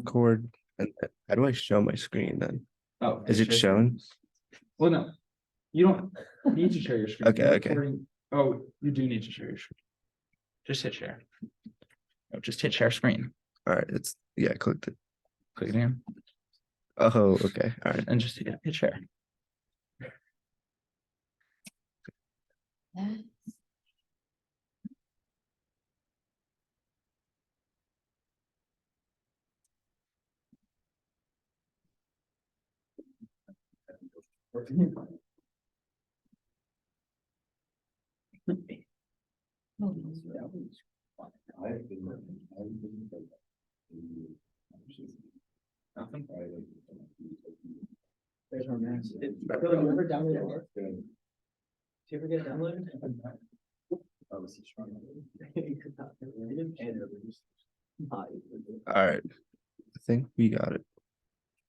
record. And how do I show my screen then? Oh, Is it share showing? screen? Well, no, you don't need to share your screen. Okay, You're okay. recording- Oh, you do need to share your screen. Just hit share. Oh, just hit share screen. All right, I clicked it. Click it again Oh, okay. All right. and just hit share. Nothing. There's no mass. Do you ever download it? Do you ever get it downloaded? All right. I think we got it.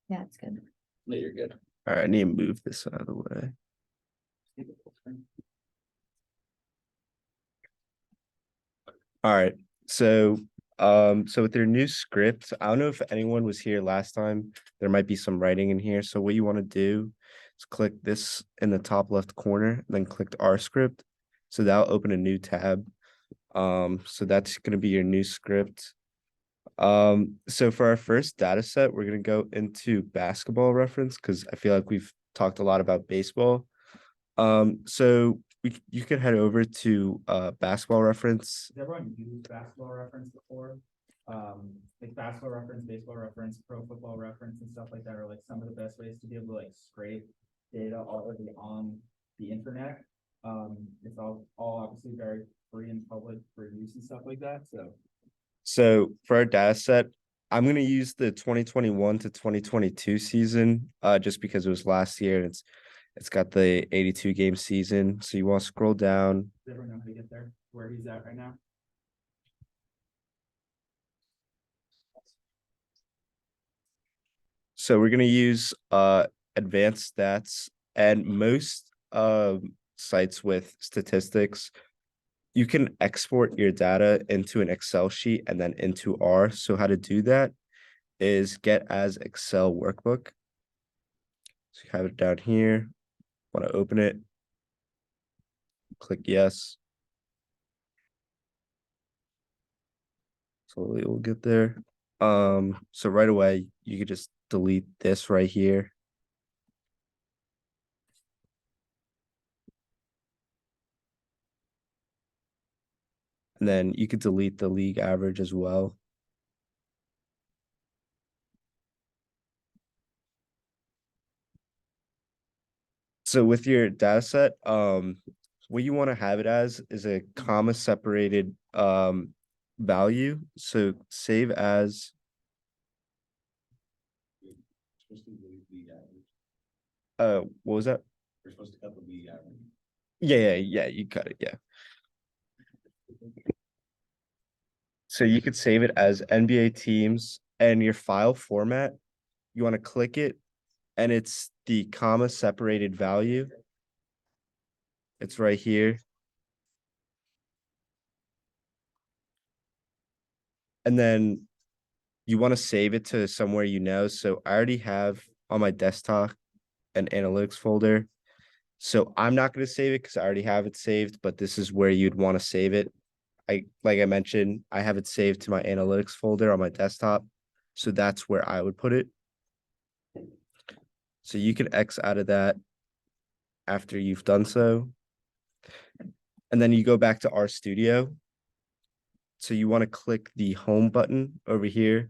Yeah, it's good. No, you're good. All right, I need to move this out of the way. All right. So with their new script, I don't know if anyone was here last time. There might be some writing in here. So what you want to do is click this in the top left corner, then click our script. So that'll open a new tab. So that's gonna be your new script. So for our first data set, we're gonna go into basketball reference because I feel like we've talked a lot about baseball. So you can head over to basketball reference. Has everyone used basketball reference before? Like basketball reference, baseball reference, pro football reference, and stuff like that are like some of the best ways to be able to like scrape data already on the internet. It's all obviously very free and public for use and stuff like that. So for our data set, I'm gonna use the 2021 to 2022 season, just because it was last year and it's got the 82 game season. So you want to scroll down. Does everyone know how to get there? Where he's at right now? So we're gonna use advanced stats, and most sites with statistics, you can export your data into an Excel sheet and then into R. So how to do that is get as Excel workbook. So you have it down here. Want to open it? Click yes. Slowly we'll get there. So right away you could just delete this right here. And then you could delete the league average as well. So with your data set, what you want to have it as is a comma separated value. So save as what was that? We're supposed to cut the league average. Yeah, you cut it, yeah. So you could save it as NBA teams, and your file format, you want to click it, and it's the comma separated value. It's right here. And then you want to save it to somewhere you know. So I already have on my desktop an analytics folder. So I'm not going to save it because I already have it saved, but this is where you'd want to save it. Like I mentioned, I have it saved to my analytics folder on my desktop. So that's where I would put it. So you can X out of that after you've done so. And then you go back to RStudio. So you want to click the home button over here.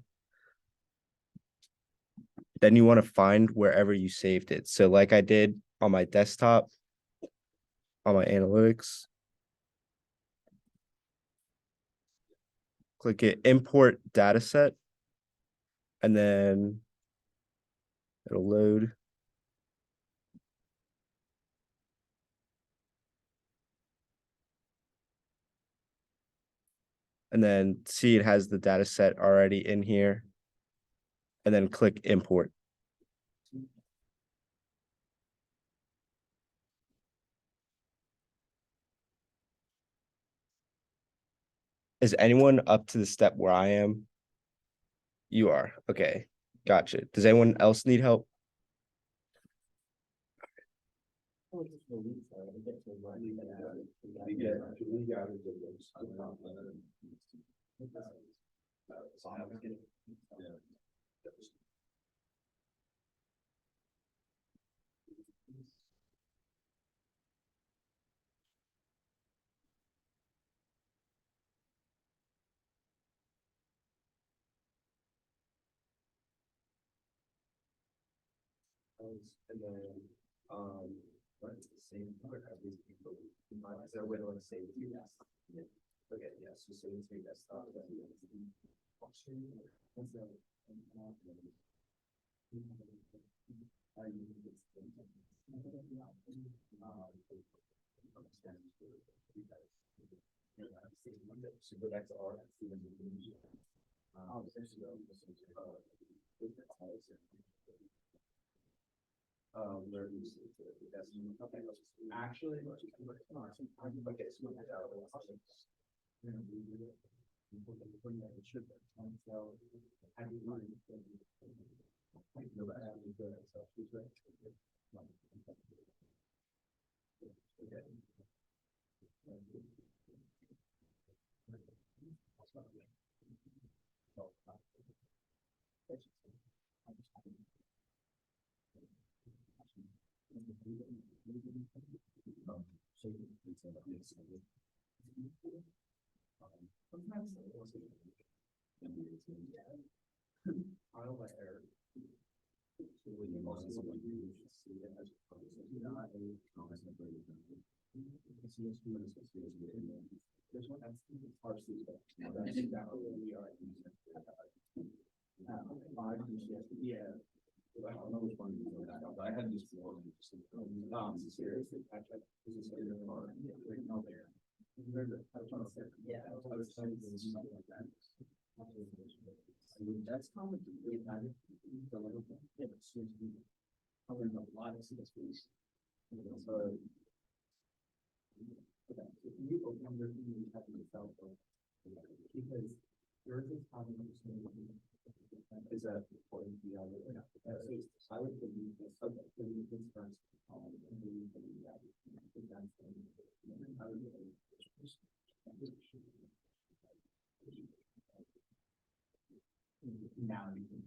Then you want to find wherever you saved it. So like I did on my desktop, on my analytics. Click it, import data set, and then it'll load. And then see it has the data set already in here. And then click import. Is anyone up to the step where I am? You are. Okay. Gotcha. Does anyone else need help? And then, what is the same for every people? Is there a way to like save you? Yeah. Okay, yeah, so save it to your desktop. So go back to our. Where do you see it? Actually, okay, so yeah. I don't know which one you know that, but I had these before. Seriously, no, there. Yeah, I was trying to do something like that. That's common to me. Covering a lot of space. So. If you open your, you have to cell phone. Because yours is having is that important to the other? I would believe this, okay, believe this first. Now you can.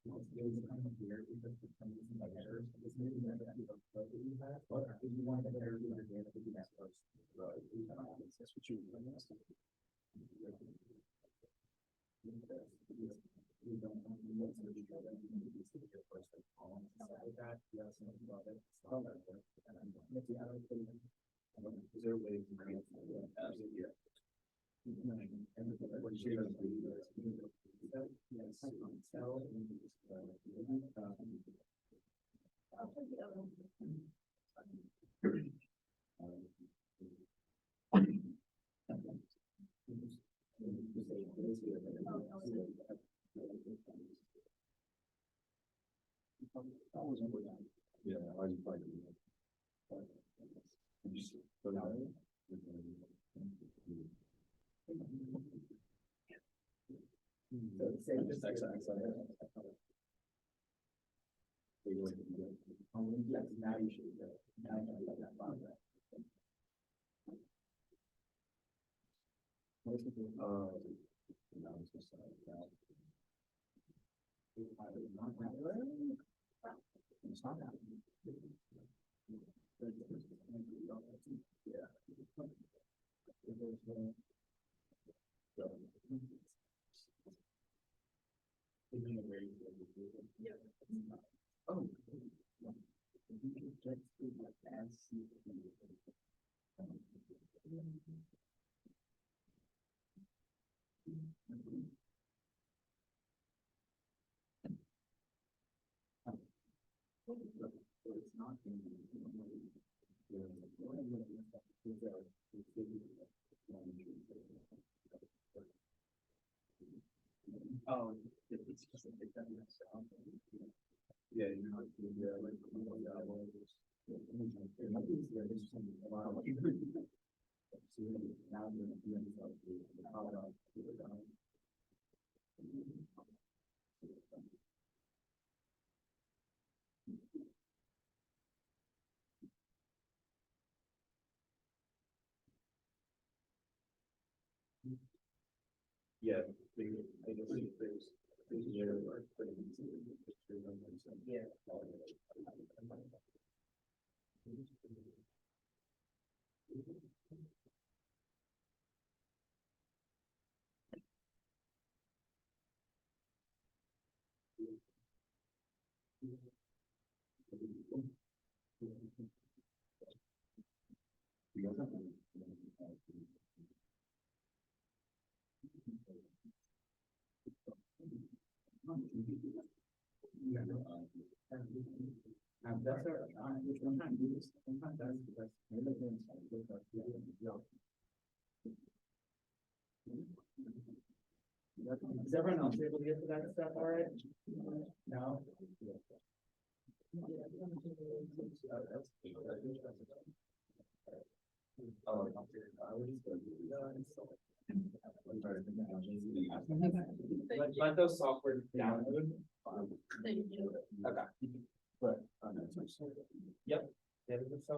It was kind of weird because for some reason my errors, this maybe never ended up what you had, but if you want the error, you have to do that first. That's what you want. You don't want to know what you got. You see your first column. That, yeah, something about it. Is there a way to bring it? Yeah. Yeah, I just like now you should go. Now you got that progress. Oh. Oh, it's just like that. Yeah, you know, like, Yeah. I guess there's. Yeah. That's our, sometimes we just, sometimes that's because. Is everyone else able to get to that stuff all right? No? Let those software download. Okay. But. Yep. Yeah, it's so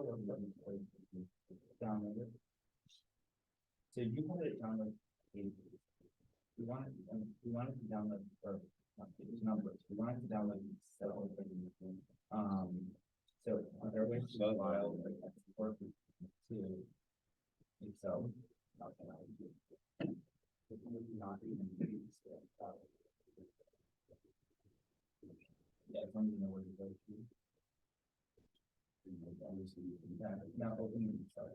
download it. So you want it download. We want it to download or numbers. We want it to download Excel. So are there ways to file like export to Excel? Not even. Yeah, as long as you know where to go to. Now opening Excel.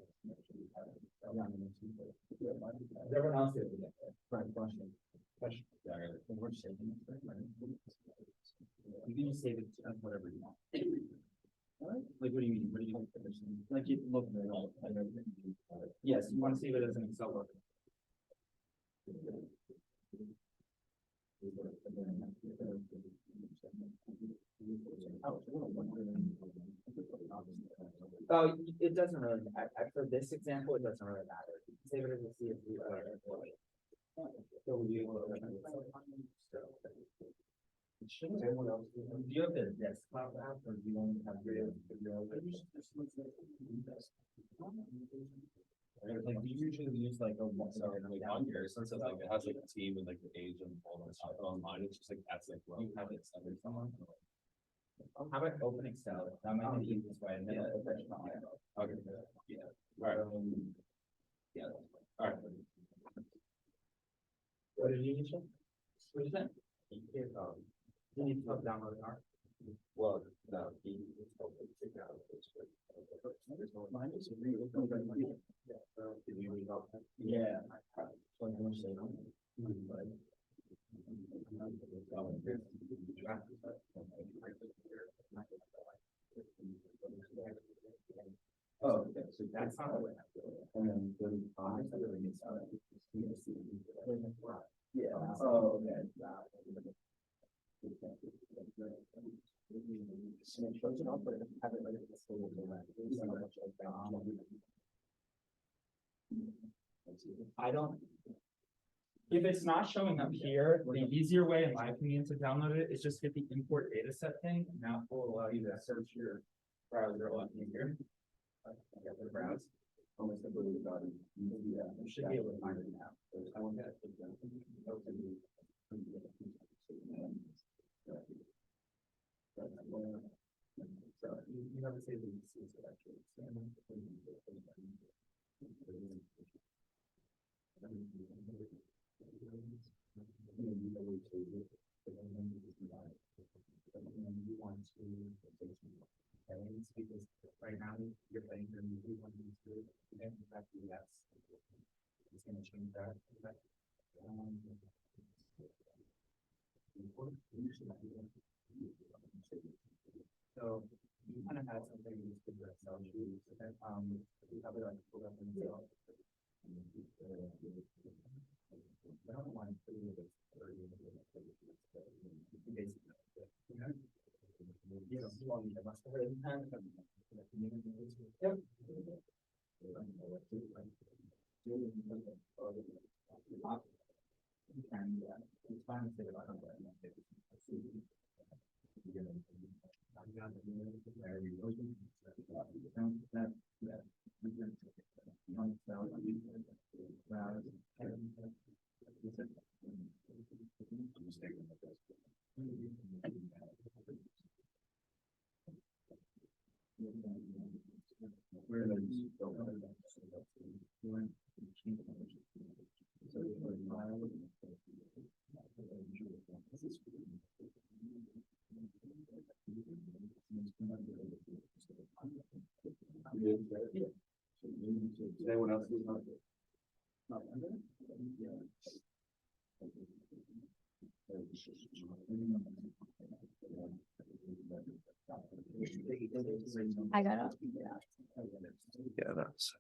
Is everyone else here? Right, question. You can just save it as whatever you want. Like, what do you mean? What do you mean? Like, you look at it all. Yes, you want to save it as an Excel work. Oh, it doesn't really, for this example, it doesn't really matter. Save it as a CSV. So would you? Do you have the desktop app or do you only have your? Like, do you usually use like a Like on here, since it's like it has like a team and like the age and all that stuff, on mine it's just like that's like you have it under someone? How about open Excel? That might be the easiest way. And then open it. okay. Yeah. All right. Yeah. All right. What did you use? What is that? You need to download an art. Well, no, it's open to now. Mine is really. Did you read out that? Yeah. Oh, okay, so that's not the way. And then yeah, oh, okay. I don't. If it's not showing up here, the easier way, in my opinion, to download it is just hit the import data set thing. Now it will allow you to search your browser a lot easier. Browse. Almost completely got it. Yeah, you should be able to find it now. I want that. So you have to say the actually. Because right now you're playing your movie one of these two, and in fact, yes, it's going to change that. So you kind of had something you could do Excel sheets, and you have it like pulled up in Excel. I don't want to put it as Yep. And it's fine to say about Anyone else? I got it. Yeah, that's.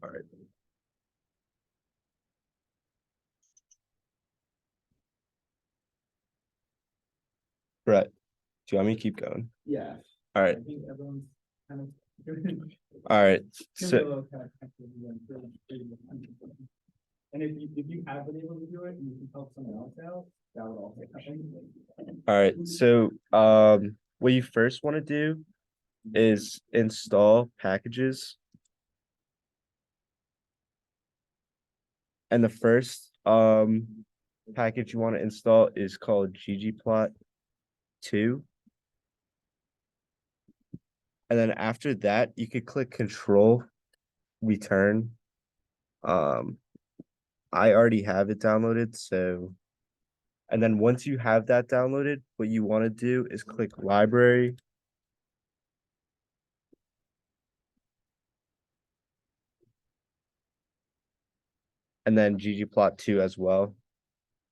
All right. Brett, do you want me to keep going? Yeah, All I right, think everyone's kind of. doing all right. a So, little kind of technically and and if you have been able to do it and you can help someone else out, that would also happen. all right, so, what you first want to do is install packages. And the first, package you want to install is called GGplot 2. And then after that, you could click Control Return. I already have it downloaded, so. And then once you have that downloaded, what you want to do is click Library. And then GGplot 2 as well.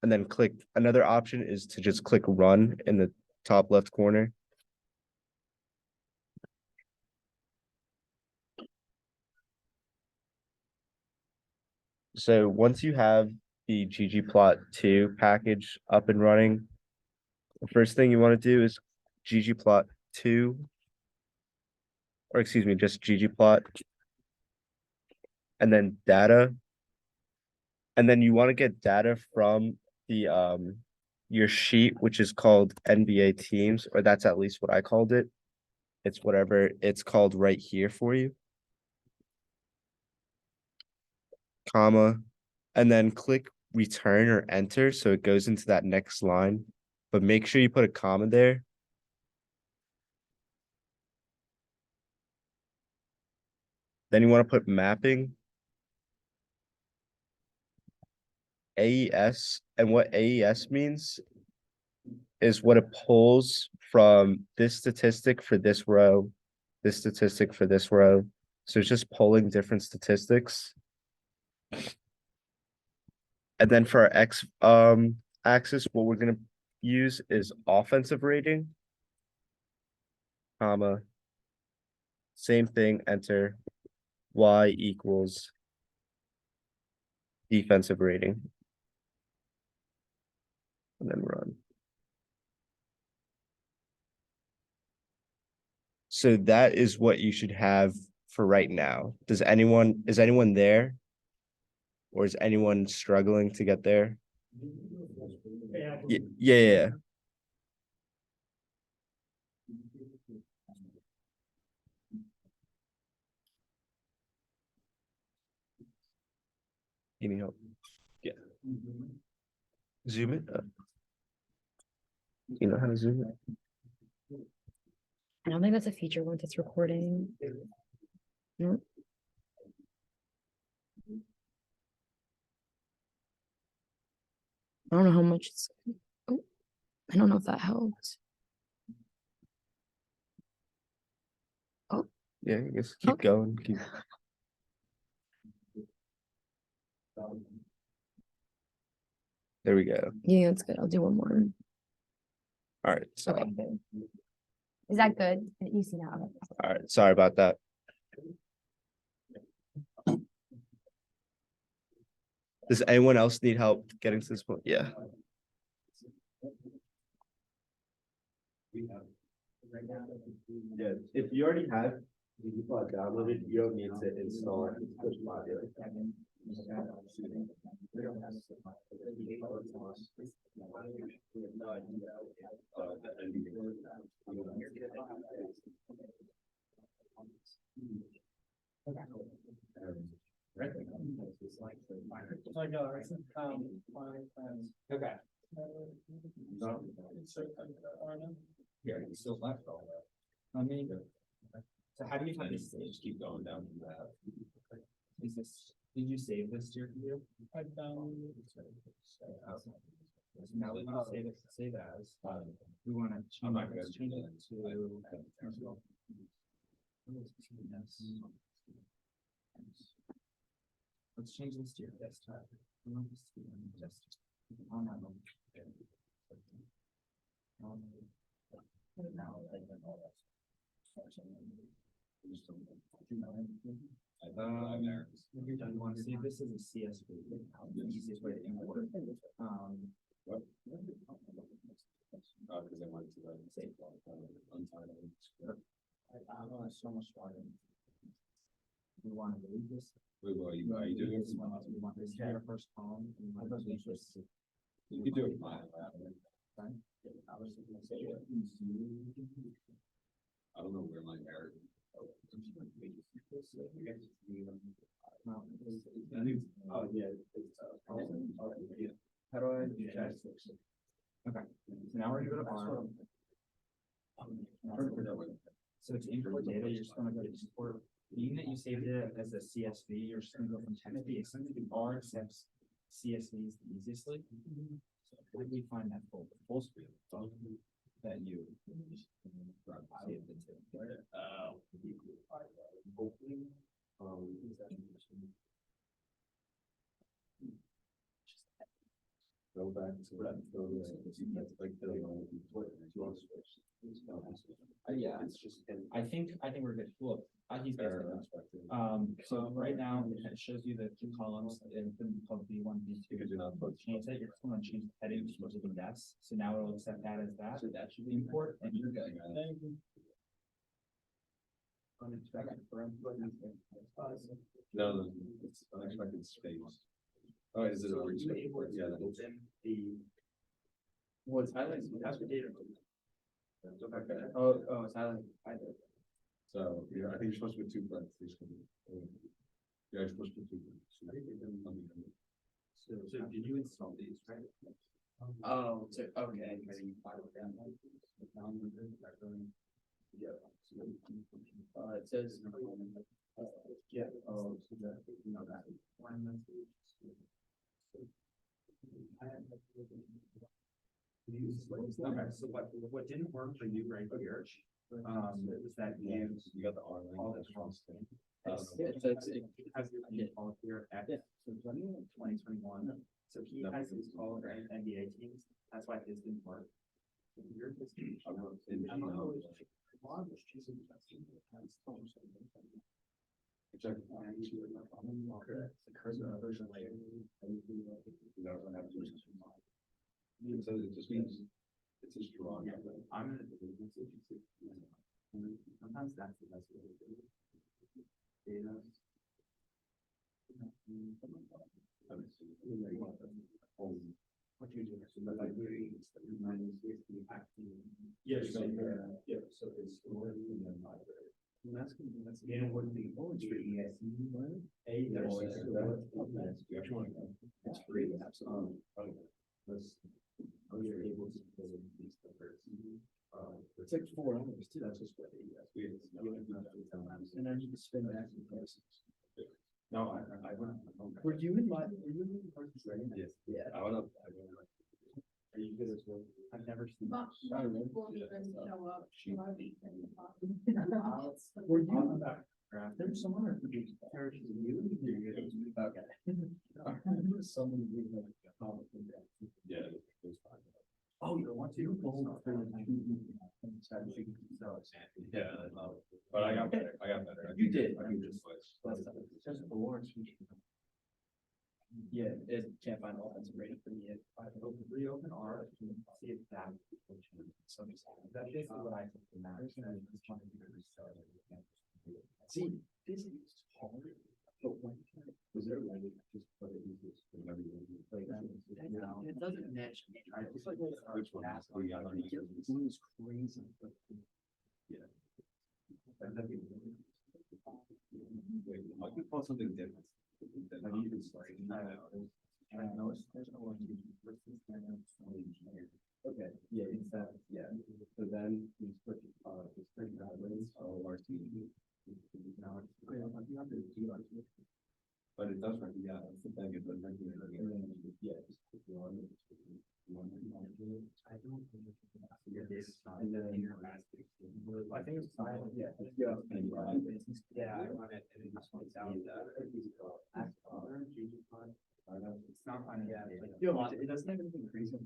And then click, another option is to just click Run in the top left corner. So once you have the GGplot 2 package up and running, the first thing you want to do is GGplot 2, or excuse me, just GGplot, and then data. And then you want to get data from the your sheet, which is called NBA teams, or that's at least what I called it. It's whatever it's called right here for you. Comma, and then click return or enter so it goes into that next line. But make sure you put a comma there. Then you want to put mapping. AES, and what AES means is what it pulls from this statistic for this row, this statistic for this row. So it's just pulling different statistics. And then for our X axis, what we're gonna use is offensive rating, comma, same thing, enter, Y equals defensive rating. And then run. So that is what you should have for right now. Is anyone there? Or is anyone struggling to get there? Yeah. You need help? Yeah. Zoom it up. You know how to zoom it? I don't think that's a feature once it's recording. No. I don't know how much it's. Oh, I don't know if that helps. Yeah, I guess keep Okay. going. There we go. Yeah, that's good. I'll do one more. All right. So, Okay, good. Is that good? You see that? Okay. all right. Sorry about that. Does anyone else need help getting to this point? Yeah. Yeah, if you already have GGplot downloaded, you don't need to install it. Okay. Yeah, it's still left all that. I mean, so how do you And have then this? you just keep going down from that. Is this, did you save this to your computer? So now we want to save as, we want to I'm not gonna change do it that. to. Let's change this to your desktop. We want this to be on your desktop. On that one. Now, like, and all that. I'm there. You're done. You want to see this is a CSV, the easiest way to import. What? Cause I went to the same untitled. So much smarter. We want to delete this. Wait, what are you doing? This one, we want this here first column. And we want to delete this. You can do it fine. Right? I don't know where my error. Oh, yeah. How do I? Okay, so now we're gonna go to R. So to import data, you're just gonna go to export. Being that you saved it as a CSV, you're just gonna go from text to R accepts CSV is the easiest way. So how do we find that full screen that you saved it to? Go back to that. Yeah, It's just. I think we're good. Look, he's basically done. So right now it shows you the two columns in called B1, B2. Because you're not supposed to Change that. You're going to change the heading to the desk. So now it'll accept that as that. So that should Import and you're good. No, it's unexpected space. Oh, is it already? Yeah. Well, it's highlighted. That's the data. Okay. Oh, it's highlighted. So, yeah, I think you're supposed to put two parentheses. Yeah, you're supposed to put two. So did you install these, right? Oh, so, okay. It says. Yeah. Oh, so that, you know, that. Okay, so what didn't work for you right here, was that You got the R line. all That's this wrong. it has the all here at, so 2021, so he has his all of NBA teams, that's why his didn't work. Yours is- I'm not always- Check. Correct. The cursor version layer. You don't have to. So it just means it's just wrong. I'm gonna. Sometimes that's the best way to do it. Data. What you do? Yes. Yeah, so it's. That's again, what the orange for ESC. It's free, absolutely. You're able to build these numbers. It's like 4 hours too, that's just what and then you can spin back and forth. No, I wouldn't. Were you in Marcus Reading? Yes. Yeah. I went up. Are you good as well? I've never seen. But Oh, really? won't even show up. Why we can talk. Were you? There's someone who did church with you. Okay. Someone who did like. Yeah, it was fine. Oh, you don't want to? Yeah, but I got better. You did. I can just switch. Just awards. Yeah, it can't find offensive rating for me. Reopen R, see if that. So that's basically what I think the matters. See, this is hard, but when. Was there a way to just put it in this? Like that? It doesn't match. It's like. Which one? We got on here. Blue is crazy, but. Yeah. Wait, I can call something different. Then you can start that out. Okay, yeah, exactly, yeah. So then you put, it's pretty guidelines. But it does, yeah, it's the thing, it does. Yeah. I don't think your data is not. And then I think it's fine, yeah. Yeah, I run it and it just points out that. It's not fine, yeah. It doesn't have anything crazy.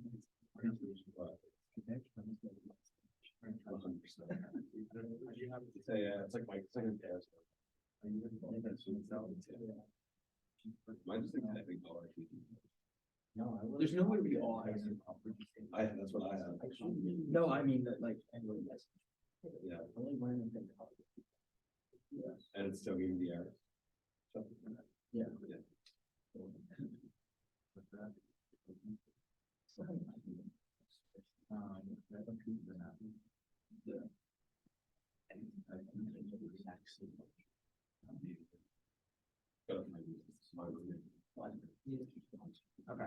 Yeah, it's like my second pair. Mine just like typing dollar. There's no way we all have. That's what I have. No, I mean that like. Everyone does. Yeah, Only one of them. and it's still giving the error. Yeah. Okay,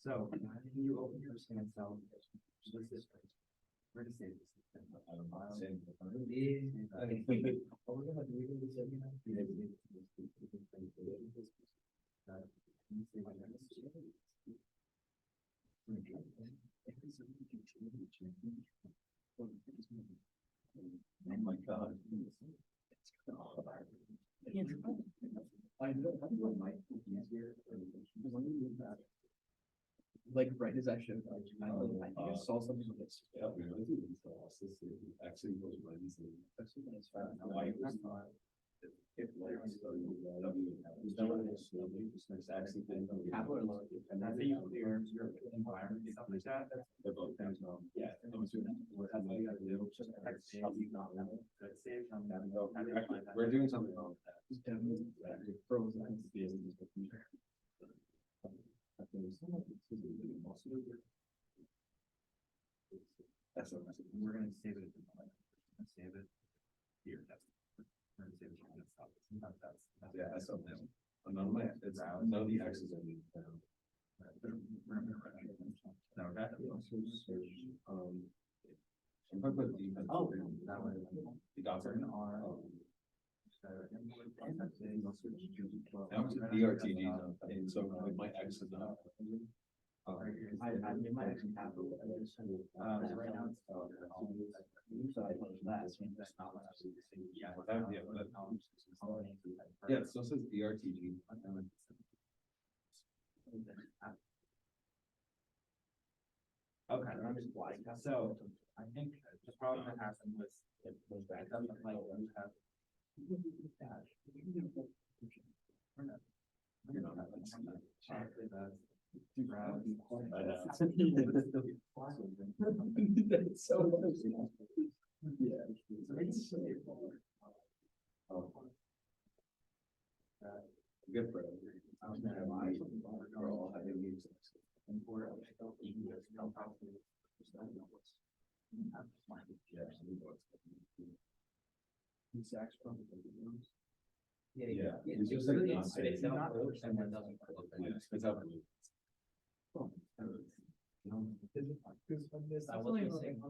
so you open your scan cell. What's this? Where to save this? Oh my God. I know, how do you like easier? Like, right, is actually, I think I saw something with this. Yeah, we know it's actually was my reason. Why it was not. If like, actually been. Capital or low, and that's a your environment, stuff like that. They're both kind of, yeah. We're doing something wrong with that. That's what We're gonna save it. Save it. Here, that's. We're gonna save it. Sometimes that's. Yeah, I saw that. None of my, it's, none of the X's are being found. No, that. I'm talking about defense. Oh, that way. The dots are in R. Now it's a DRTG zone, and so like my X is not. I made my action capital. Right now it's. Usually I put that, so that's not what I was saying. Yeah, it still says DRTG. Okay, so I think the problem that happened was it was back up like you have. That's so. Yeah. Good for it. We're all having music. Yeah. It's just like It's not and it doesn't. It's up. I was missing.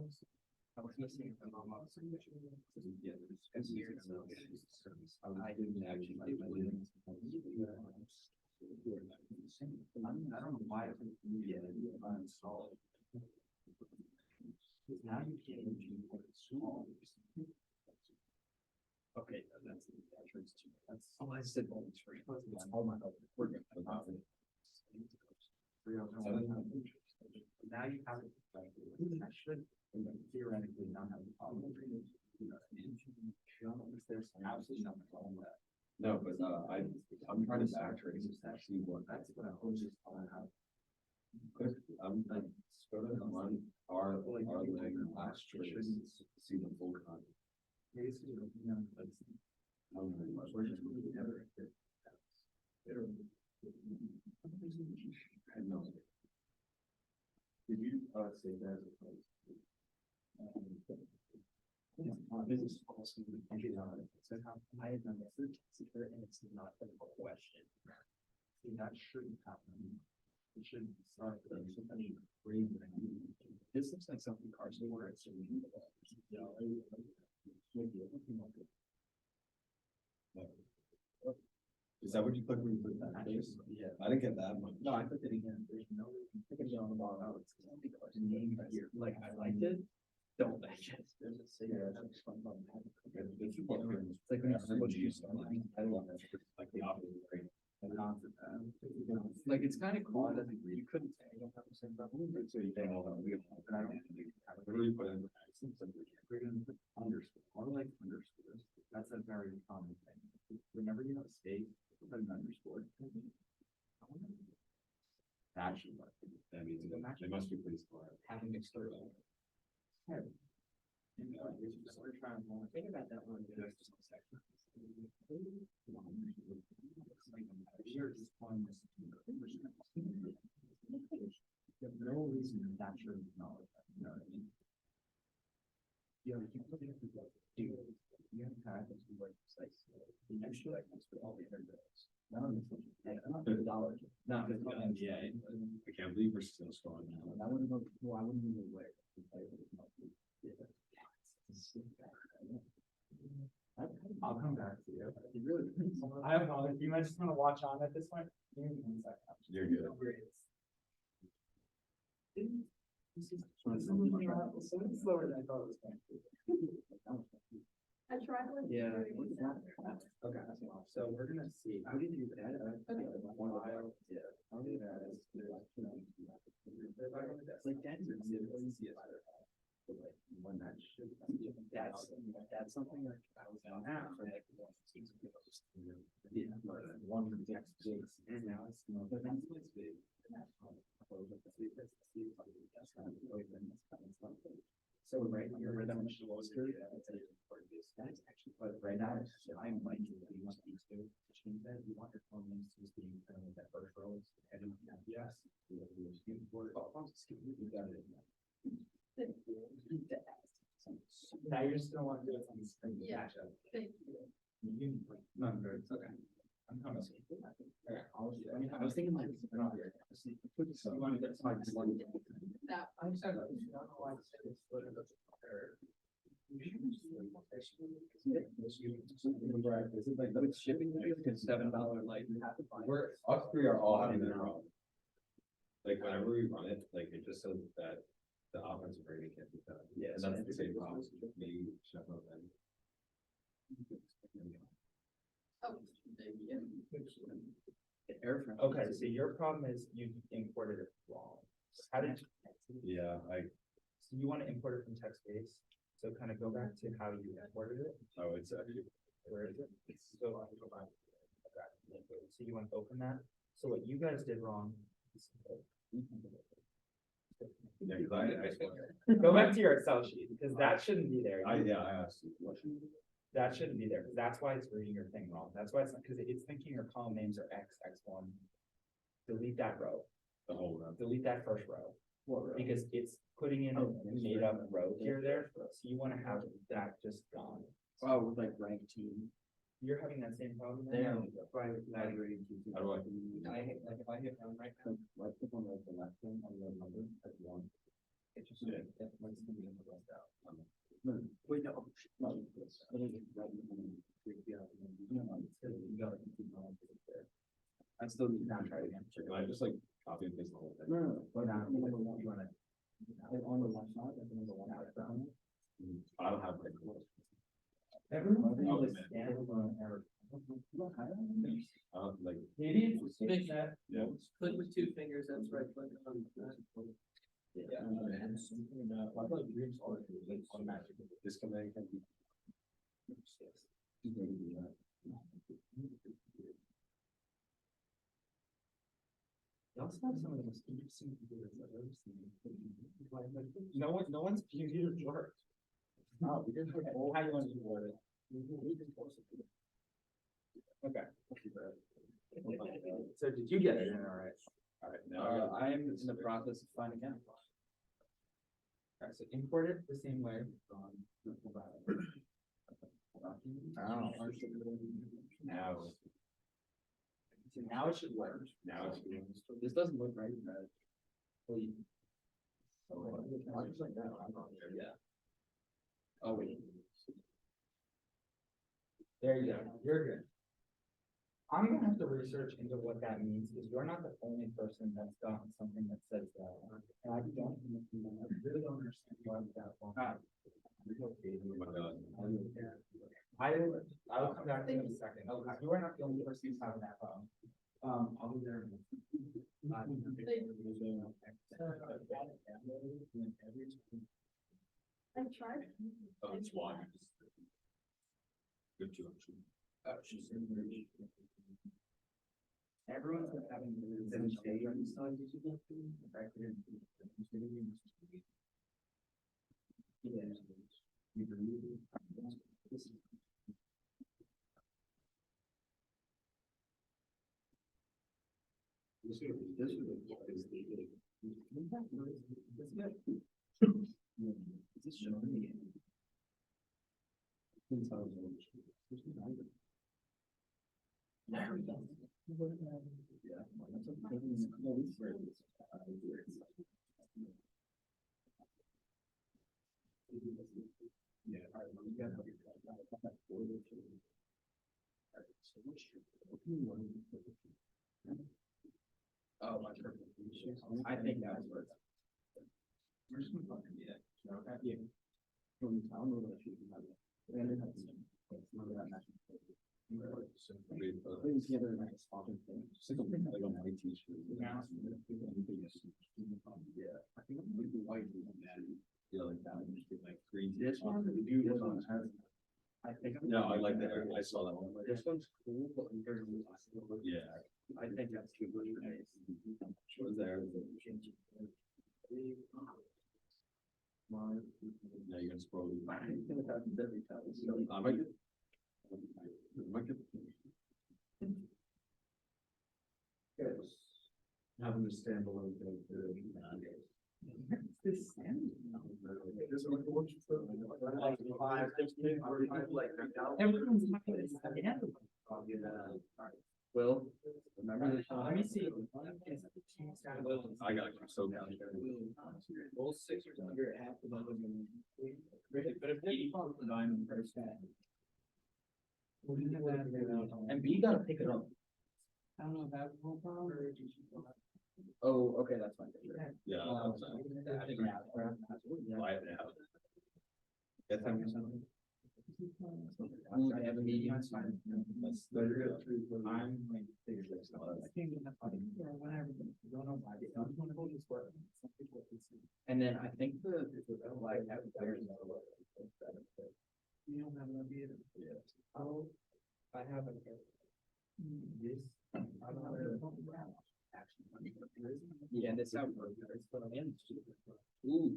I was missing the mom. Yeah, it's weird. I didn't actually. I don't know why. Yeah, uninstalled. Now you can't even install. Okay, that's that's. Oh, I said all it's free. Oh my God, we're good. Now you have it. I should theoretically not have a problem. There's absolutely nothing wrong with that. No, but I'm trying to backtrace to actually what. That's what I was just on how. I'm like, go to the one, our leg last trace, see the full content. Did you say that as a place? Business policy. I had done this, and it's not a question. That shouldn't happen. It should start with any raising. This looks like something Carson where it's. Is that what you put when you put that? Yeah. I didn't get that much. No, I put it again. There's no reason. I could get on the ball out. It's something Carson name right here. Like I liked it. Don't like it. There's a cigarette. It's like when you're supposed to use something. I love it. Like the opposite, right? Like it's kind of cool that you couldn't say I don't have the same problem. So you think, oh, we have, and I don't think, really put in, we're gonna put underscore, or like underscores, that's a very common thing. Whenever you have a space, put an underscore. That should work, that means they must be pretty smart. Having external. We're trying to think about that one. There's no reason that should acknowledge that, you know what I mean? Yeah, you can put it in the dude. You have time to be like precise. You actually like this for all the other girls. Not $50. Not $50. Yeah, I can't believe we're still strong now. I wouldn't go, well, I wouldn't even wear it. I'll come back to you. You really. I don't know, if you might just wanna watch on at this point. Give me 1 second. You're good. Slower than I thought it was going to. I tried with. Yeah. Okay, so we're gonna see. How do you do that? Okay. One file. Yeah. How do you do that? Like that's easiest. Like when that should. That's something like I was on now for like. Yeah. One for the next days and now it's. But then it's big. So right here, rhythm and Shloster, that's actually, but right now, I'm like, you want these two to change that, you want your phone names to just be kind of like that first row. Yes. You got it. Now you're just gonna wanna do it on the screen. Yeah. Thank you. No, good, it's okay. I'm coming. Okay, I was thinking like. You want to get some. That. I'm sorry. I don't know why I said this, but with shipping, it's $7 like. We're, us three are all having that problem. Like whenever we run it, like it just says that the offensive rating can't be done. Yeah, And that's the same problem, me, Sheffield, and. Oh, thank you. Okay, so your problem is you imported it wrong. How did, Yeah, so you wanna import it from text base? So kind of go back to how you imported it, oh, it's actually, where is it? So so you wanna open that? So what you guys did wrong. yeah, cause I Go back to your Excel sheet, because that shouldn't be there. I asked you, what should we do? That shouldn't be there, because that's why it's reading your thing wrong. That's why it's not, because it's thinking your column names are X, X1. Delete that row, The whole round. delete that first row, because it's putting in a made up row here there, so you wanna have that just gone. Oh, with like rank team. You're having that same problem There, there? right, How do I hit, like, if I hit down right now, like, click on like the left one on the number at one. It just, Yeah. it's gonna be in the left out. No, wait, no, no, it's, I think it's right. No, it's good, you gotta keep going there. I still need to try again. Can I just like copy and paste the whole thing? No, but now, you wanna. Like on the left side, like on the one out down. I don't have. Like, Everyone Oh, is man. standing on error. like, Maybe it's fix that. yeah. Click with 2 fingers, that's right, click on. Yeah. I thought dreams are like automatic disconnect. They also have some of the most interesting computers I've ever seen. No one's computer works. Oh, we did. How you want to word it? Okay. So did you get it in all right? All right, now. I am in the process of finding out. Alright, so import it the same way. Oh. Now. So now it should work. Now it's. This doesn't look right, but. Yeah. Oh, wait. There you go, you're good. I'm gonna have to research into what that means, because you're not the only person that's gotten something that says that. And I really don't understand why that one. I will come back to you in a second. You are not the only person who's having that problem. I'll be there. I tried. Oh, it's why. Good job. Everyone's been having. Oh, my turn. I think that was worth. We're just gonna fucking do that. Okay, yeah. Putting together like a spotted thing. Like on my t-shirt. Yeah. Yeah. I think I'm really white. Yeah, like that. Like green. This one, This one has. I think. No, I like that. I saw that one. This one's cool, but compared to the last one, Yeah. I think that's too much. Was there. Now you're gonna scroll. I might get. Might get. Having to stand below. This. Everyone's talking this. Will, remember this? Let me see. I got you so down. Both Sixers under half of them. But if they fall the diamond first. And B gotta pick it up. I don't know if that's a whole problem. Oh, okay, that's fine. Yeah. I think yeah. Why now? Get them or something. I have a meeting. That's fine. Let's go through. I'm going to figure this out. And then I think the like you don't have enough either. Yeah. Oh, I haven't. This. I don't know. Yeah, this out. Ooh.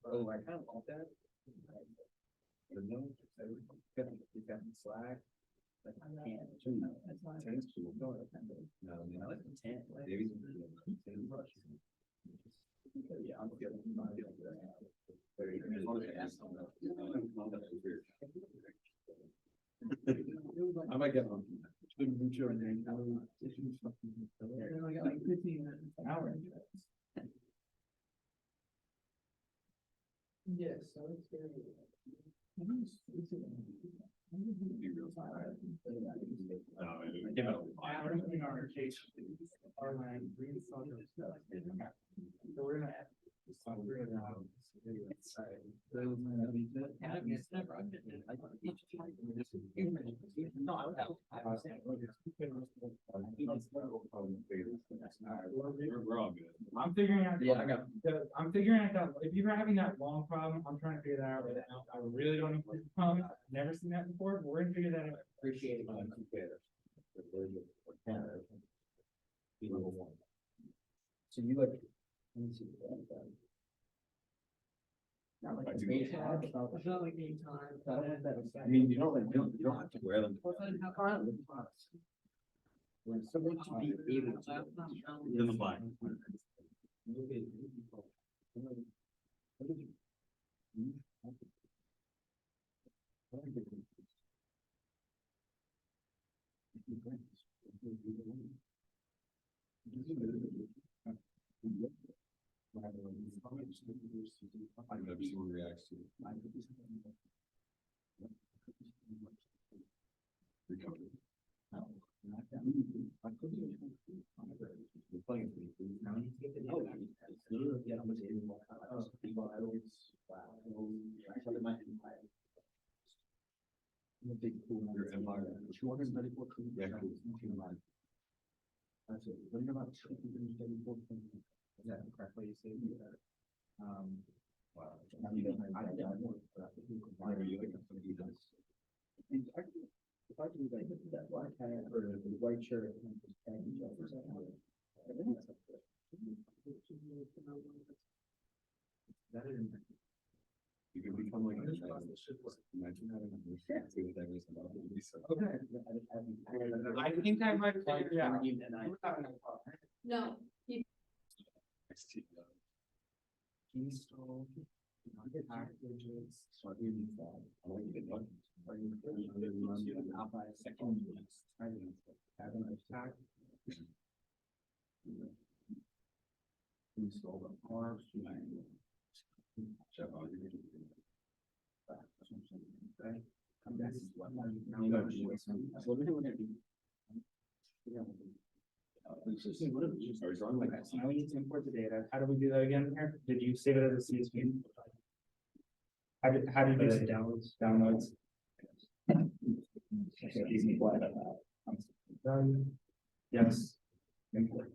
Oh, I kind of want that. You got the slack. Like I can't. Ten's cool. No, I mean, I like the 10. Maybe. Yeah, I'm feeling. I might get on. I got like 15 hours. Yes, so it's very. Give it Everything our case are like green solid stuff. So we're gonna. No, I would have. We're all good. I'm figuring out. Yeah, I got. I'm figuring out that if you're having that long problem, I'm trying to figure that out right now. I really don't know what the problem is. I've never seen that before, but we're gonna figure that out. Appreciate it. So you like. Let me see. Not like I a do. base hat, it's not like any time. I mean, you don't have to wear them. We're supposed to be able to. In the black. I've never seen one reacts to. Recovery. Your empire. 234. Yeah, cool. That's it. What about 234? Is that correctly you say? Wow. I don't know, but I think we could find- Are you like somebody who does? If I can like that black hat or the white shirt. and just tag each other, is that how it- I think that's up there. That is. You can become like. Imagine having a relationship with every single one of these, so- Okay. I think I might figure it out. No, Install. Packages. So I really thought. I don't even know. I'll buy a second. Have an attack. Install the parts. Jeff, how are you doing? What are we doing? Are you drawing like that? So now we need to import the data. How do we do that again here? Did you save it as a CSV? How did you do it? Downloads. Yes. Import.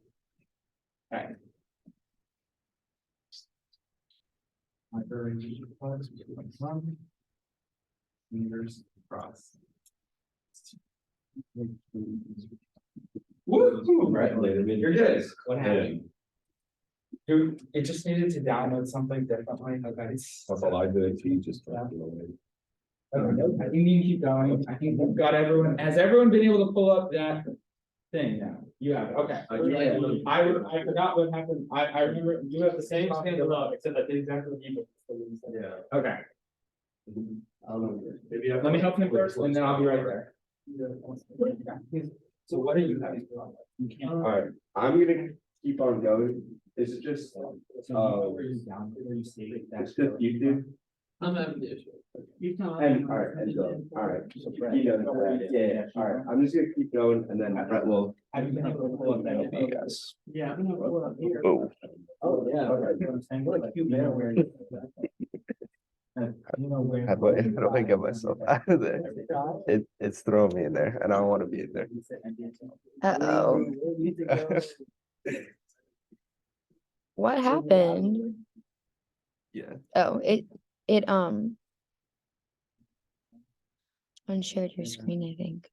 Okay. Library GGplot, meters across. Woo, congratulations, you're good. What happened? Dude, it just needed to download something differently, okay? That's all I did, you just. I think you need to keep going. I think we've got everyone, has everyone been able to pull up that thing now? You have, it, okay. I forgot what happened. I remember you have the same standard up, except I did exactly what you did. Yeah. Okay, I don't know. Maybe let me help him first and then I'll be right there. So what are you having? You can't. Alright, I'm gonna keep on going. Is it just, So where you down, where you see it, it's that's. just YouTube? I'm having the issue. And, alright, alright. Yeah, alright, I'm just gonna keep going and then Brett will. Have you been able to pull up that? You guys. Yeah, I'm gonna pull up here. Oh. Oh, yeah. Okay, you know what I'm saying? What a cute man where. You know where. How do I get myself out of there? It's throwing me in there and I don't wanna be in there. Uh-oh. What happened? Yeah, Oh, it unshared your screen, I think.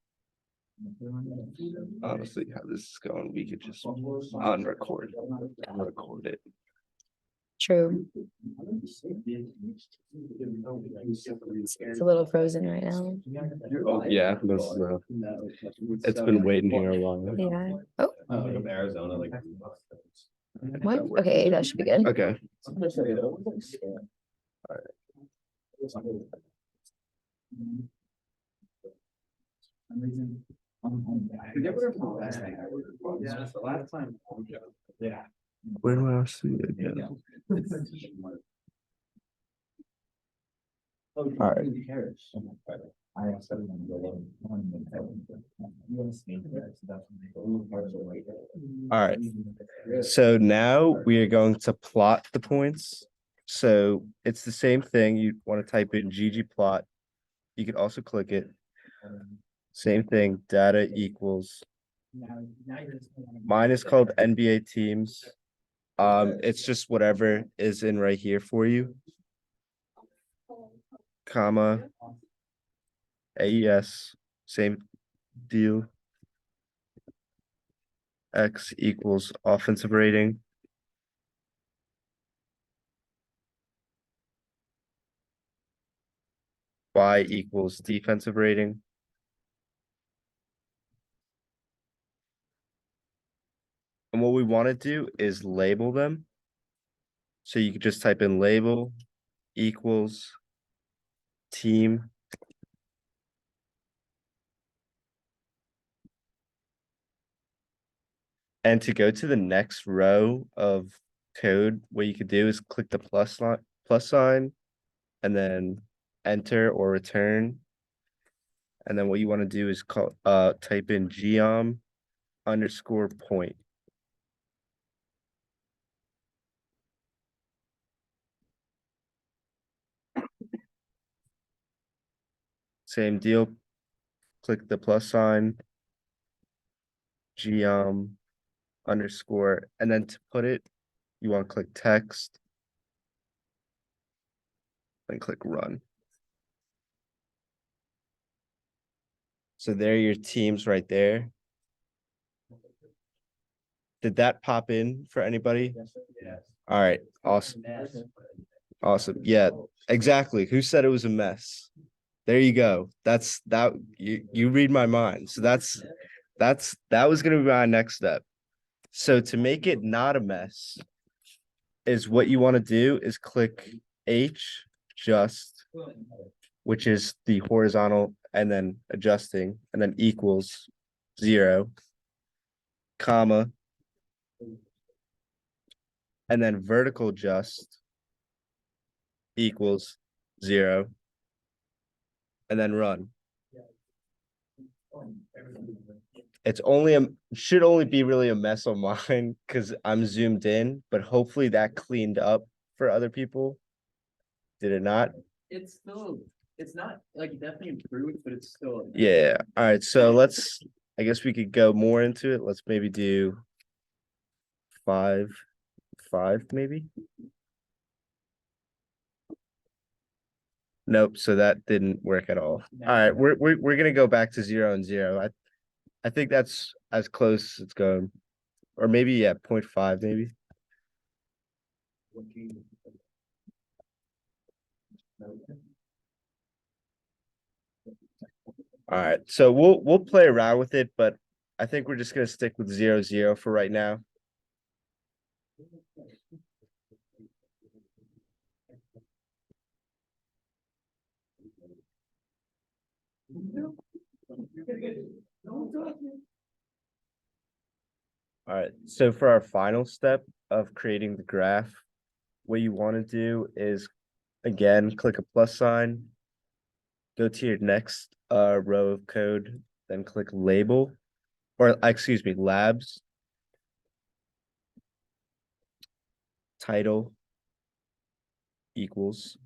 honestly, how this is going, we could just unrecord and record it. True. It's a little frozen right now. Yeah, this is, it's been waiting here a while. Yeah. Oh, From Arizona, like. what? Okay, that should be good. Okay, Forget what the last thing I was. Yeah. The last time. Yeah. where do I see it again? Alright. I have seven on the low. You want to speak there, so that's when they. Alright, so now we are going to plot the points. So it's the same thing, you wanna type in GGplot. You could also click it. Same thing, data equals, mine is called NBA teams. It's just whatever is in right here for you, comma, AES, same deal. X equals offensive rating. Y equals defensive rating. And what we want to do is label them. So you could just type in label equals team. And to go to the next row of code, what you could do is click the plus sign, and then enter or return. And then what you want to do is type in geom_point. Same deal. Click the plus sign, geom_, and then to put it, you want to click text, and click run. So there are your teams right there. Did that pop in for anybody? Yes. All right, awesome. Awesome. Yeah, exactly. Who said it was a mess? There you go. That's that you read my mind. So that was gonna be my next step. So to make it not a mess is what you want to do is click H just, which is the horizontal, and then adjusting, and then equals 0, comma, and then vertical just equals 0, and then run. It's only should only be really a mess on mine because I'm zoomed in, but hopefully that cleaned up for other people. Did it not? It's still, it's not like definitely improved, but it's still. Yeah. All right. So I guess we could go more into it. Let's maybe do 5, maybe. Nope. So that didn't work at all. All right. We're gonna go back to 0 and 0. I think that's as close as it's going, or maybe 0.5 maybe. All right, so we'll play around with it, but I think we're just gonna stick with 0, 0 for right now. All right, so for our final step of creating the graph, what you want to do is, again, click a plus sign, go to your next row of code, then click label, or excuse me, labs, title equals,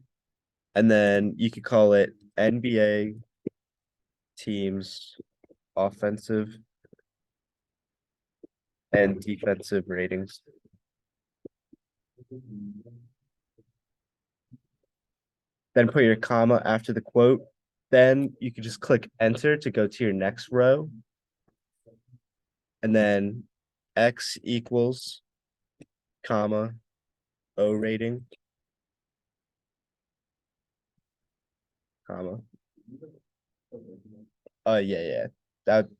and then you could call it NBA teams offensive and defensive ratings. Then put your comma after the quote. Then you can just click enter to go to your next row. And then X equals, comma, O rating, comma. Yeah.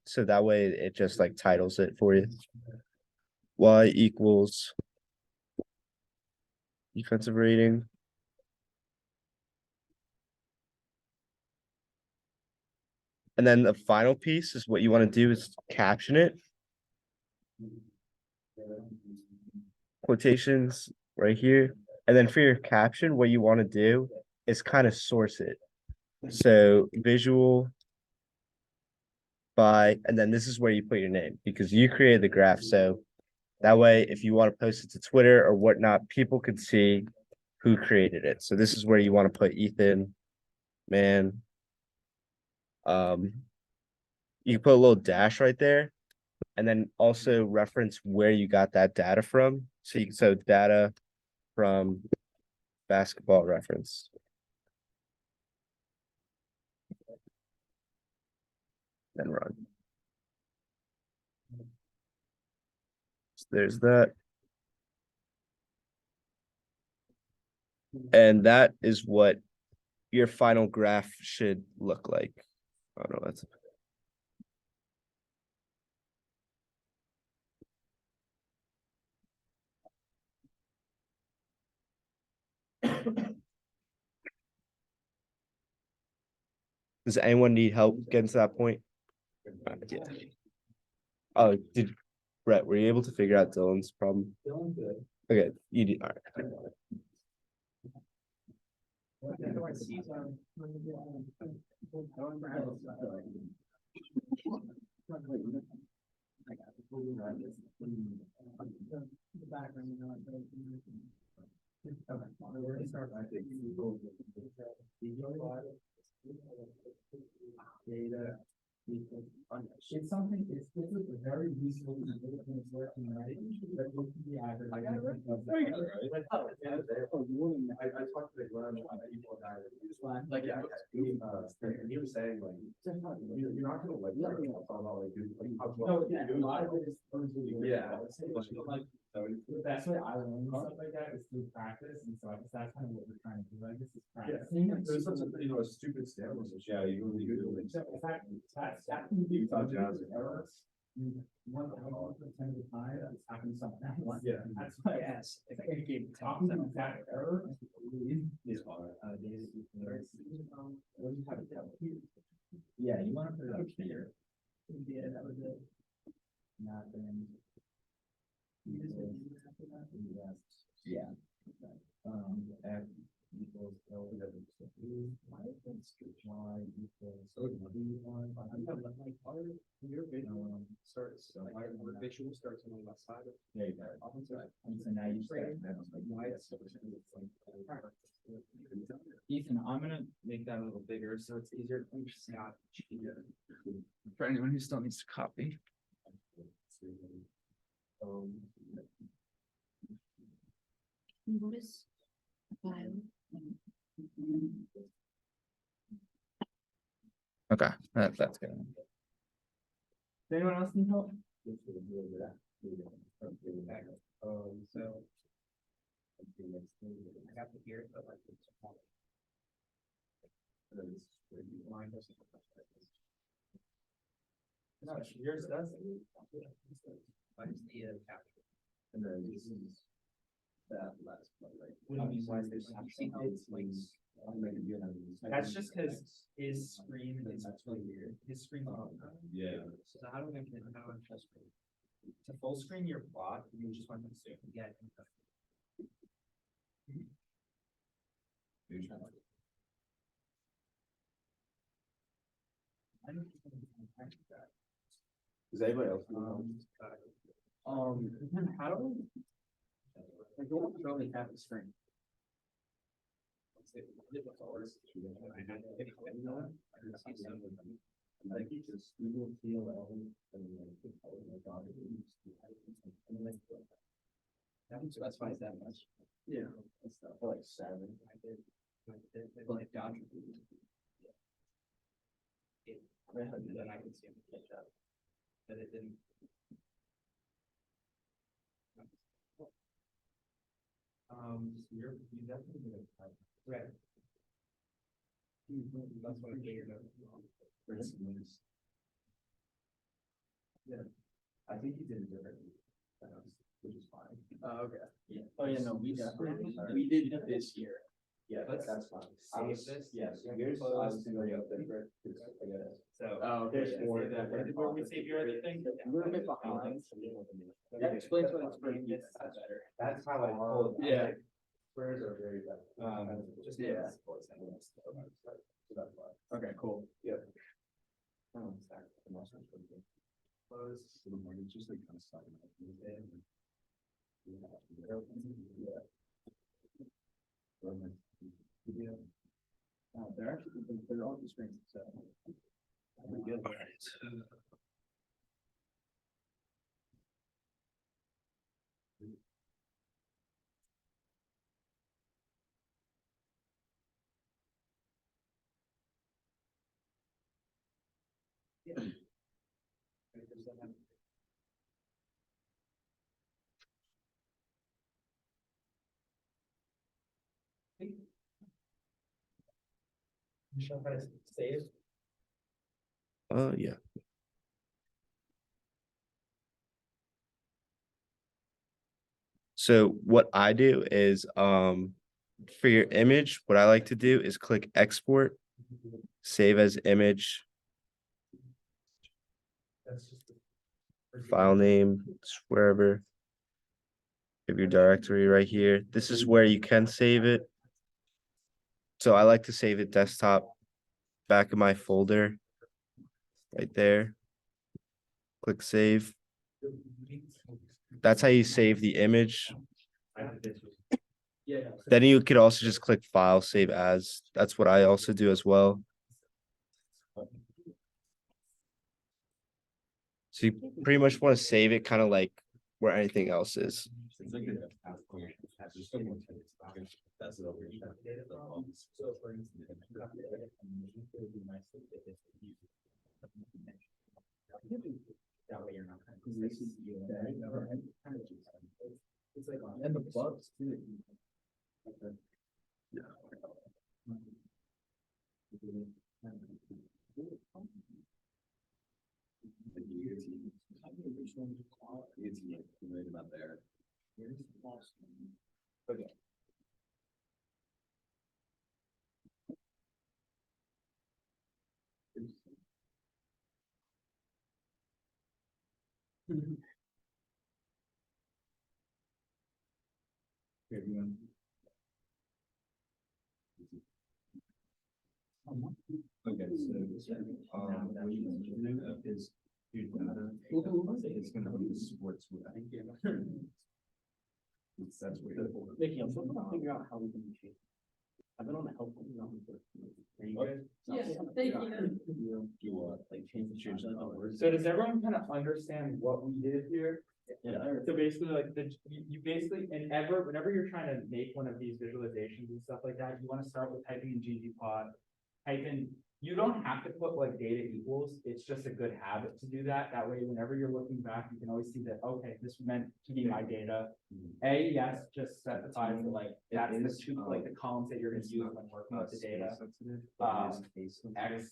So that way it just like titles it for you. Y equals defensive rating. And then the final piece is what you want to do is caption it. Quotations right here. And then for your caption, what you want to do is kind of source it. So visual by, and then this is where you put your name because you created the graph. So that way, if you want to post it to Twitter or whatnot, people could see who created it. So this is where you want to put Ethan, man. You can put a little dash right there, and then also reference where you got that data from. So data from basketball reference. Then run. So there's that. And that is what your final graph should look like. I don't know. That's Does anyone need help getting to that point? Yeah. Oh, Brett, were you able to figure out Dylan's problem? Feeling good. Okay, you did, all right. Data. It's something, it's a very useful, when it's working, right? But it can be added. I talked to Glenn on people that Like, yeah. he was saying like, you're not gonna like, it's all about like, dude, like, how No, yeah, a lot of it is. Yeah. Like, the best way I learn stuff like that is through practice, and so I guess that's kind of what we're trying to do, I guess, is practicing. There's such a, a stupid standard, yeah, you really do. So if that can be. Utah Jazz. Errors. 1% of the time, it's happening something else. Yeah. That's why. Yes. If I keep talking about that error. Yeah, you wanna put it up here. Yeah, that was it. Nothing. Yeah. F equals L. Y equals B1. Starts, like, visual starts on the left side. There you go. And so now you start. Ethan, I'm gonna make that a little bigger so it's easier to understand. For anyone who still needs to copy. Notice. File. Okay, that's good. Does anyone else need help? So. I got to hear it, but like. No, yours does. And then this is. That last one, right? What do you mean, why is there some- That's just because his screen is weird. His screen. Yeah. So how do I just to full screen your plot, you just want to zoom. Yeah. Does anybody else? How do we? I don't really have the screen. Like you just Google TLL and That specifies that much. yeah, it's not for like 7. Like Dodger. Then I can see him catch up. But it didn't. You definitely did it. Right. That's what I figured out. Yeah, I think he did it differently than us, which is fine. Okay. Yeah. Oh, yeah, no, we definitely, we did this year. Yeah, Let's that's fine. save this. Yes, yours was very up there. I get it. So. Oh, okay. There's more that, where we save your other thing? A little bit behind. That explains what it's bringing this better. That's how I pulled. Yeah. Squares are very bad. Just yeah. sports analytics. So that's why. Okay, cool. Yep. Close. So the morning just like kind of starting. Yeah. They're actually, they're all the screens, so. All right. Show how to save. Yeah. So what I do is, for your image, what I like to do is click export, save as image. That's just. file name, it's wherever. Give your directory right here. This is where you can save it. So I like to save it desktop, back of my folder, right there. Click save. That's how you save the image. Then you could also just click file, save as. That's what I also do as well. So you pretty much want to save it kind of like where anything else is. That's it over here. So for instance, it would be nice if it's used. That way you're not kind of. It's like. And the bugs too. Right about there. Okay. Okay, so, what you can do is do data, it's gonna be the sports. That's what. Mickey, I'm still trying to figure out how we can change. I've been on the help. Are you guys? Yes, thank you. Change that word. So does everyone kind of understand what we did here? Yeah. So basically, like you basically, whenever you're trying to make one of these visualizations and stuff like that, you want to start with typing in ggplot. You don't have to put like data equals, it's just a good habit to do that. That way, whenever you're looking back, you can always see that, okay, this meant to be my data. Yes, just specifies that like, that's the two, like the columns that you're gonna use when working with the data. X is X,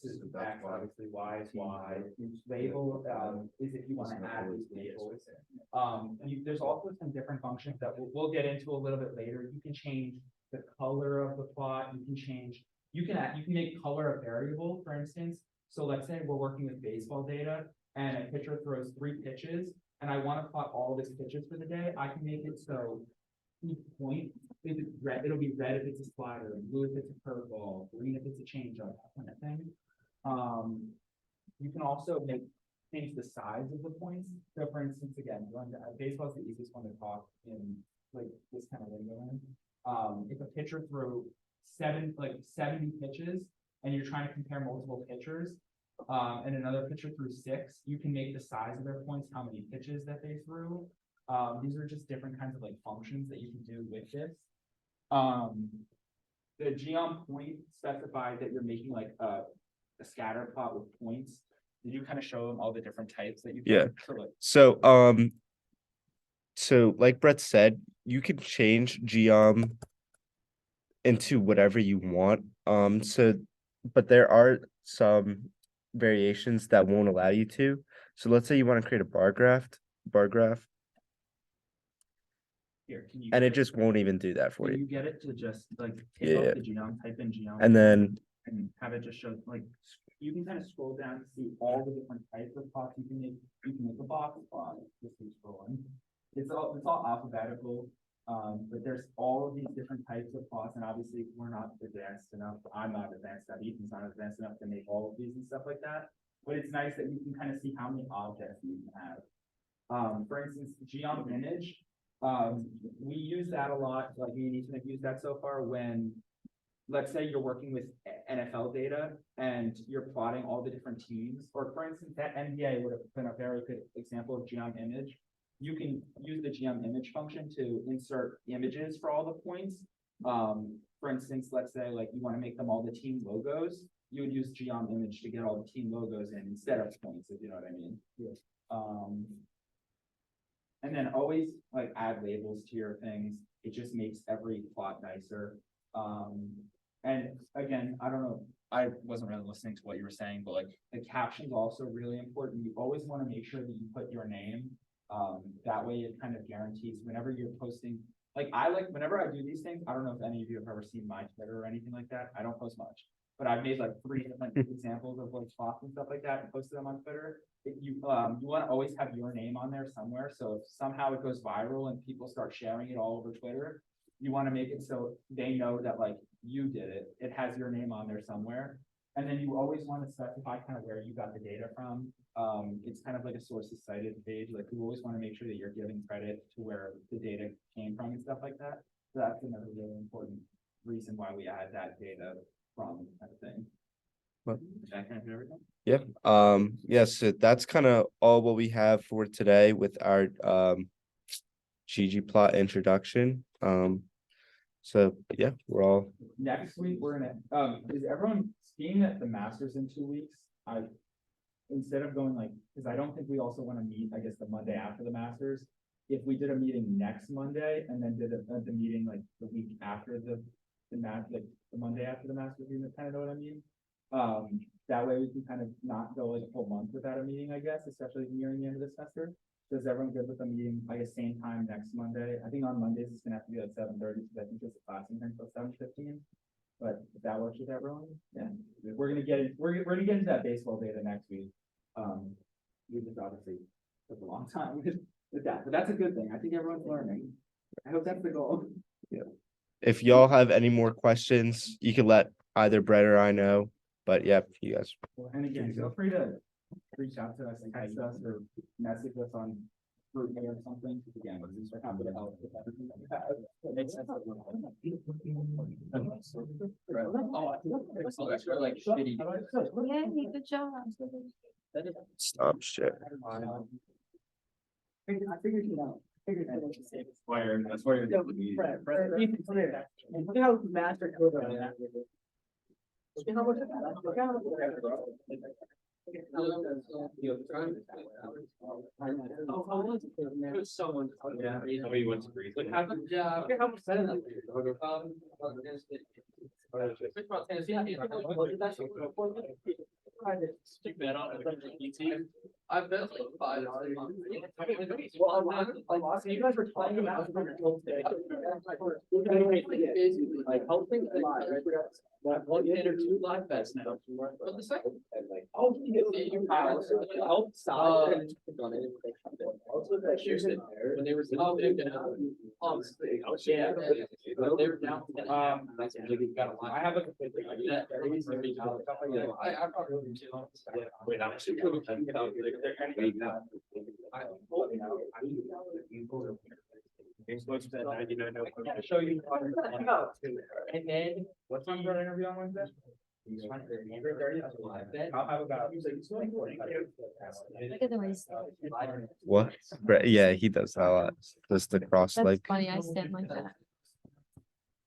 obviously Y is Y. Label, is if you want to add these labels. There's also some different functions that we'll get into a little bit later. You can change the color of the plot, you can make color a variable, for instance. So let's say we're working with baseball data and a pitcher throws 3 pitches and I want to plot all of his pitches for the day. I can make it so each point, if it's red, it'll be red if it's a slider, blue if it's a curveball, green if it's a changeup, that kind of thing. You can also change the size of the points. So for instance, again, baseball is the easiest one to talk in like this kind of window in. If a pitcher threw 70 pitches and you're trying to compare multiple pitchers, and another pitcher threw 6, you can make the size of their points how many pitches that they threw. These are just different kinds of like functions that you can do with this. The geom point specified that you're making like a scatter plot with points. Did you kind of show them all the different types that you can? Yeah. So like Brett said, you can change geom into whatever you want. But there are some variations that won't allow you to. So let's say you want to create a bar graph, Here, can you and get it just won't even do that for can you. you get it to just like take Yeah. off the geom, type in geom, And then and have it just show like you can kind of scroll down to see all the different types of plots you can make. You can make a box plot. Just keep scrolling. It's all alphabetical. But there's all of these different types of plots, and obviously we're not advanced enough. I'm not advanced enough. Ethan's not advanced enough to make all of these and stuff like that. But it's nice that you can kind of see how many objects you can have. For instance, geom image. We use that a lot. Like me and Ethan have used that so far when, let's say you're working with NFL data and you're plotting all the different teams, or for instance, that NBA would have been a very good example of geom image. You can use the geom image function to insert images for all the points. For instance, let's say like you want to make them all the team logos, you would use geom image to get all the team logos in instead of points, if you know what I mean. Yes. And then always like add labels to your things. It just makes every plot nicer. And again, I don't know, I wasn't really listening to what you were saying, but like the caption's also really important. You always want to make sure that you put your name. That way it kind of guarantees whenever you're posting, whenever I do these things, I don't know if any of you have ever seen my Twitter or anything like that. I don't post much. but I've made like 3 different examples of like spots and stuff like that and posted them on Twitter. If you want to always have your name on there somewhere, so if somehow it goes viral and people start sharing it all over Twitter, you want to make it so they know that like you did it, it has your name on there somewhere. And then you always want to specify kind of where you got the data from. It's kind of like a sources cited page, like you always want to make sure that you're giving credit to where the data came from and stuff like that. So that's another really important reason why we add that data from kind of thing. What? Is that kind of everything? Yep. Yes, so that's kind of all what we have for today with our GGplot introduction. So yeah, we're all Next week, we're gonna, is everyone seeing that the Masters in 2 weeks? Instead of going like, because I don't think we also want to meet, I guess, the Monday after the Masters. If we did a meeting next Monday and then did the meeting like the week after the Monday after the Masters, you kind of know what I mean? That way we can kind of not go like a full month without a meeting, I guess, especially nearing the end of the semester. Is everyone good with the meeting, I guess, same time next Monday? I think on Mondays it's gonna have to be like 7:30, because I think there's a class in here until 7:15. But if that works with everyone, yeah, we're gonna get into that baseball data next week. We just obviously took a long time with that, but that's a good thing. I think everyone's learning. I hope that's the goal. if y'all have any more questions, you can let either Brett or I know. But yeah, you guys. And again, feel free to reach out to us and text us or message us on group mail or something. Again, we're happy to help with everything that we have. It makes sense. Like shitty. Yeah, good job. Stop shit. I figured it out. That's why you're. Look how master code on that. Look how much. Look how much. Someone. Yeah. Somebody wants to breathe. Look how much. Look how much. Stick that on. I bet like $5. Well, you guys were talking about. Like helping a lot, right? That one hit or two live bets now. But the second. Oh, help stop. Houston, when they were. Oh, they're gonna. Yeah. They were down. I have a. Wait, I'm I'll show you. And then, what time for our interview on Wednesday? 3:30? I'll have about. Look at the way he's. What? Brett, yeah, he does that a lot. Just the cross That's leg. funny, I stand like that.